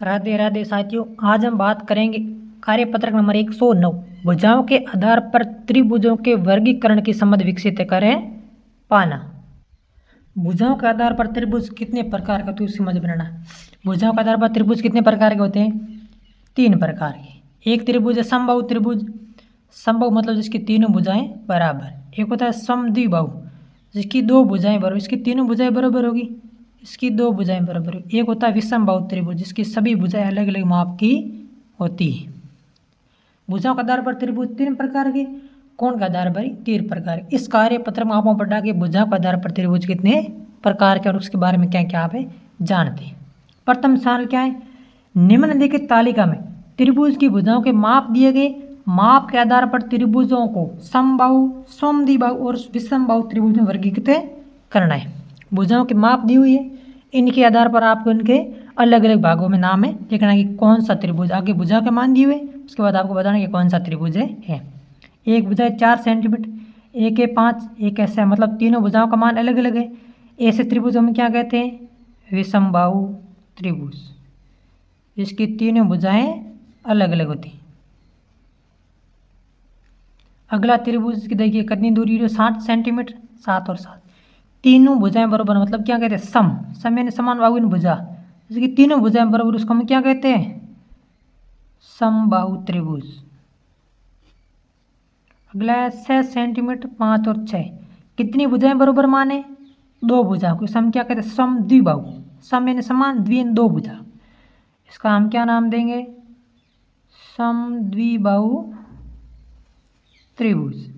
राधे राधे साथियों, आज हम बात करेंगे कार्यपत्रक नंबर 109 भुजाओं के आधार पर त्रिभुजों के वर्गीकरण की संबंध विकसित करें पाना। भुजाओं के आधार पर त्रिभुज कितने प्रकार का, तो इसकी समझ बनाना। भुजाओं के आधार पर त्रिभुज कितने प्रकार के होते हैं? 3 प्रकार के। एक त्रिभुज है समबाहु त्रिभुज। समबाहु मतलब जिसकी तीनों भुजाएं बराबर। एक होता है समद्विबाहु, जिसकी 2 भुजाएं बराबर, इसकी तीनों भुजाएं बराबर होगी, इसकी 2 भुजाएं बराबर होगी। एक होता है विषमबाहु त्रिभुज, जिसकी सभी भुजाएं अलग अलग माप की होती है। भुजाओं के आधार पर त्रिभुज 3 प्रकार के। कोण के आधार पर 3 प्रकार। इस कार्यपत्र में आपको पढ़ा कि भुजाओं के आधार पर त्रिभुज कितने प्रकार के और उसके बारे में क्या क्या आप जानते हैं। प्रथम सवाल क्या है? निम्नलिखित तालिका में त्रिभुज की भुजाओं के माप दिए गए। माप के आधार पर त्रिभुजों को समबाहु, समद्विबाहु और विषमबाहु त्रिभुज में वर्गीकृत करना है। भुजाओं के माप दी हुई है, इनके आधार पर आपको इनके अलग अलग भागों में नाम है लिखना कि कौन सा त्रिभुज। आगे भुजा के मान दिए हुए, उसके बाद आपको बताना कि कौन सा त्रिभुज है। एक भुजा है 4 सेंटीमीटर, एक है 5, एक ऐसा है, मतलब तीनों भुजाओं का मान अलग अलग है। ऐसे त्रिभुज हम क्या कहते हैं? विषमबाहु त्रिभुज, जिसकी तीनों भुजाएं अलग अलग होती हैं। अगला त्रिभुज की देखिए कितनी दूरी है? 60 सेंटीमीटर, 7 और 7, तीनों भुजाएं बराबर, मतलब क्या कहते हैं? सम यानी समान बाहुन भुजा, जिसकी तीनों भुजाएं बराबर, उसको हम क्या कहते हैं? समबाहु त्रिभुज। अगला है 6 सेंटीमीटर, 5 और 6, कितनी भुजाएं बराबर माने? 2 भुजा को हम क्या कहते हैं? समद्विबाहु। सम यानी समान, द्वि यानी 2 भुजा, इसका हम क्या नाम देंगे? समद्विबाहु त्रिभुज।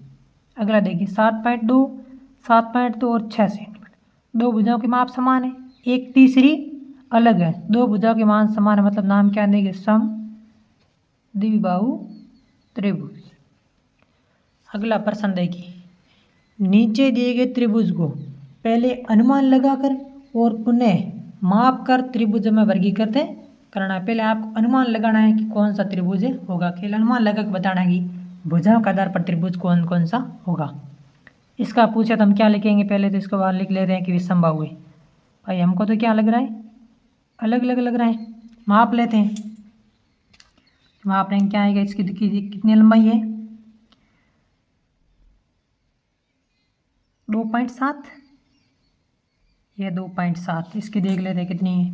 अगला देखिए 7.2, 7.2 और 6 सेंटीमीटर, 2 भुजाओं के माप समान है, एक तीसरी अलग है, 2 भुजाओं के मान समान है, मतलब नाम क्या देंगे? समद्विबाहु त्रिभुज। अगला प्रश्न देखिए, नीचे दिए गए त्रिभुज को पहले अनुमान लगाकर और पुनः माप कर त्रिभुज में वर्गीकृत करना है। पहले आपको अनुमान लगाना है कि कौन सा त्रिभुज होगा, खेल अनुमान लगा के बताना है कि भुजाओं के आधार पर त्रिभुज कौन कौन सा होगा। इसका पूछा तो हम क्या लिखेंगे? पहले तो इसको बाहर लिख ले रहे हैं कि विषमबाहु है। भाई हमको तो क्या लग रहा है? अलग अलग लग रहा है। माप लेते हैं, माप लेंगे क्या आएगा? इसकी कितनी लंबाई है? 2.7, यह 2.7। इसकी देख लेते हैं कितनी है,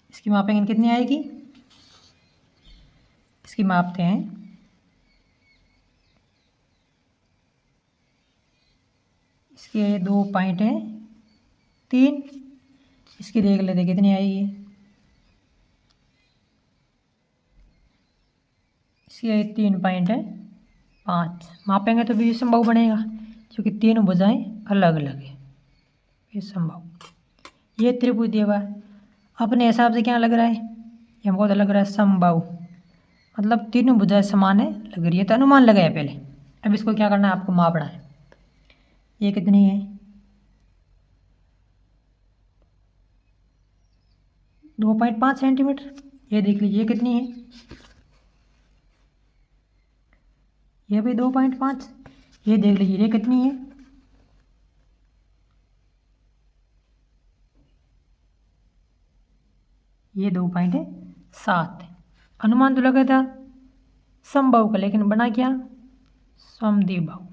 इसकी मापेंगे कितनी आएगी, इसकी मापते हैं। इसकी 2.3, इसकी देख लेते हैं कितनी आएगी, इसकी है 3.5। मापेंगे तो विषमबाहु बनेगा, क्योंकि तीनों भुजाएं अलग अलग है। विषमबाहु ये त्रिभुज दिया हुआ है। अपने हिसाब से क्या लग रहा है? ये हमको तो लग रहा है समबाहु, मतलब तीनों भुजाएं समान है लग रही है, तो अनुमान लगाया पहले। अब इसको क्या करना है? आपको मापना है। ये कितनी है? 2.5 सेंटीमीटर। ये देख लीजिए ये कितनी है? ये भी 2.5। ये देख लीजिए ये कितनी है? ये 2.7। अनुमान तो लगा था समबाहु का, लेकिन बना क्या? समद्विबाहु,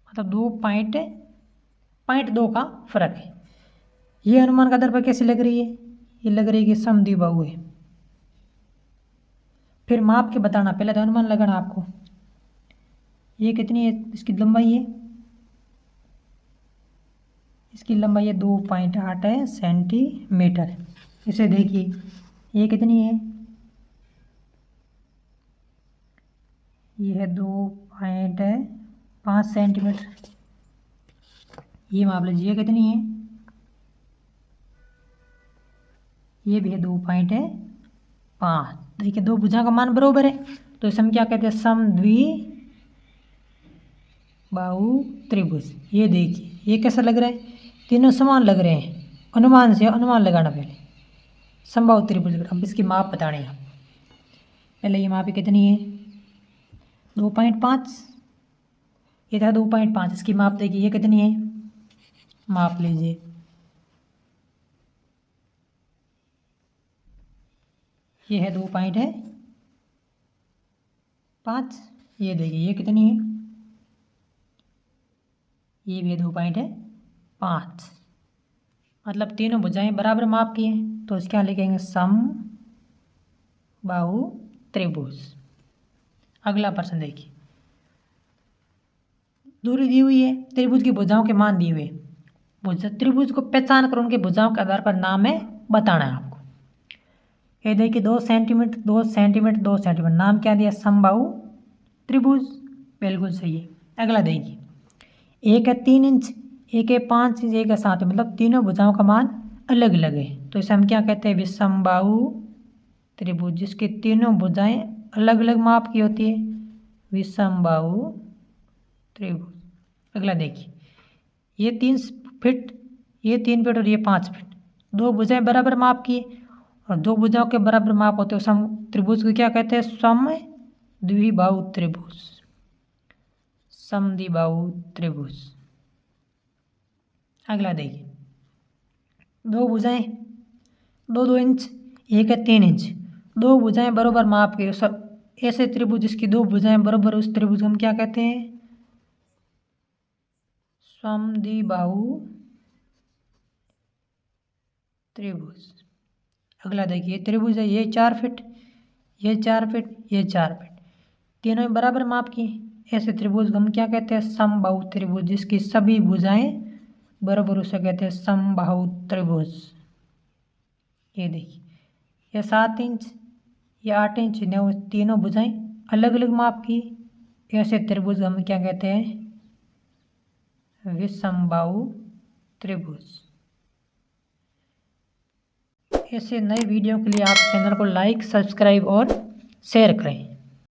मतलब 2.2 का फर्क है। ये अनुमान का आधार पर कैसे लग रही है? ये लग रही है कि समद्विबाहु है। फिर माप के बताना, पहले तो अनुमान लगाना आपको। ये कितनी है? इसकी लंबाई है, इसकी लंबाई है 2.8 है सेंटीमीटर। इसे देखिए ये कितनी है? ये है 2.5 सेंटीमीटर। ये माप लीजिए ये कितनी है? ये भी है 2.5। देखिए 2 भुजा का मान बराबर है, तो इसे हम क्या कहते हैं? समद्विबाहु त्रिभुज। ये देखिए ये कैसा लग रहा है? तीनों समान लग रहे हैं। अनुमान से अनुमान लगाना पहले, समबाहु त्रिभुज। अब इसकी माप बताने हैं आप। पहले ये माप कितनी है? 2.5। ये था 2.5, इसकी माप देखिए ये कितनी है? माप लीजिए ये है 2 पॉइंट है 5। ये देखिए ये कितनी है, ये भी 2 पॉइंट है 5। मतलब तीनों भुजाएं बराबर माप की हैं, तो इसके यहाँ लिखेंगे समबाहु त्रिभुज। अगला प्रश्न देखिए, दूरी दी हुई है, त्रिभुज की भुजाओं के मान दिए हुए, त्रिभुज को पहचान कर उनकी भुजाओं के आधार पर नाम है बताना है आपको। ये देखिए 2 सेंटीमीटर 2 सेंटीमीटर 2 सेंटीमीटर, नाम क्या दिया, समबाहु त्रिभुज, बिल्कुल सही है। अगला देखिए, एक है 3 इंच, एक है 5 इंच, एक है 7, मतलब तीनों भुजाओं का मान अलग अलग है, तो इसे हम क्या कहते हैं, विषमबाहु त्रिभुज, जिसकी तीनों भुजाएं अलग अलग माप की होती है, विषमबाहु त्रिभुज। अगला देखिए, ये 3 फीट, ये 3 फीट और ये 5 फीट, दो भुजाएं बराबर माप की और दो भुजाओं के बराबर माप होते हैं, सम त्रिभुज को क्या कहते हैं, समद्विबाहु त्रिभुज, समद्विबाहु त्रिभुज। अगला देखिए, दो भुजाएं 2-2 इंच, एक है 3 इंच, दो भुजाएं बराबर माप के, सब ऐसे त्रिभुज जिसकी दो भुजाएं बराबर, उस त्रिभुज को हम क्या कहते हैं, समद्विबाहु त्रिभुज। अगला देखिए, त्रिभुज है, ये 4 फीट, ये 4 फीट, ये 4 फीट, तीनों बराबर माप की, ऐसे त्रिभुज को हम क्या कहते हैं, समबाहु त्रिभुज, जिसकी सभी भुजाएं बराबर, उसे कहते हैं समबाहु त्रिभुज। ये देखिए, ये 7 इंच, ये 8 इंच, तीनों भुजाएं अलग अलग माप की, ऐसे त्रिभुज हम क्या कहते हैं, विषमबाहु त्रिभुज। ऐसे नए वीडियो के लिए आप चैनल को लाइक, सब्सक्राइब और शेयर करें।